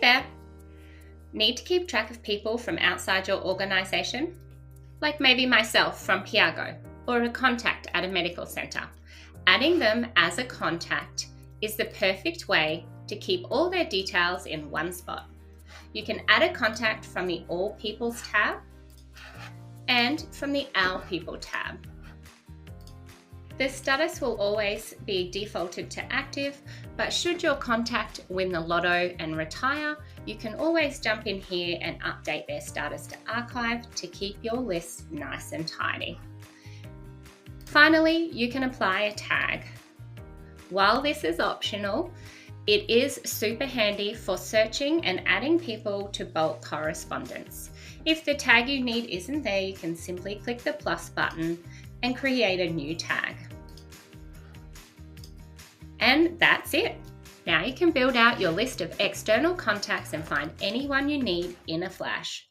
there! Need to keep track of people from outside your organisation? Like maybe myself from PIAGO or a contact at a medical centre. Adding them as a contact is the perfect way to keep all their details in one spot. You can add a contact from the All Peoples tab and from the Our People tab. The status will always be defaulted to active, but should your contact win the lotto and retire, you can always jump in here and update their status to archive to keep your list nice and tidy. Finally, you can apply a tag. While this is optional, it is super handy for searching and adding people to bulk correspondence. If the tag you need isn't there, you can simply click the plus button and create a new tag. And that's it. Now you can build out your list of external contacts and find anyone you need in a flash.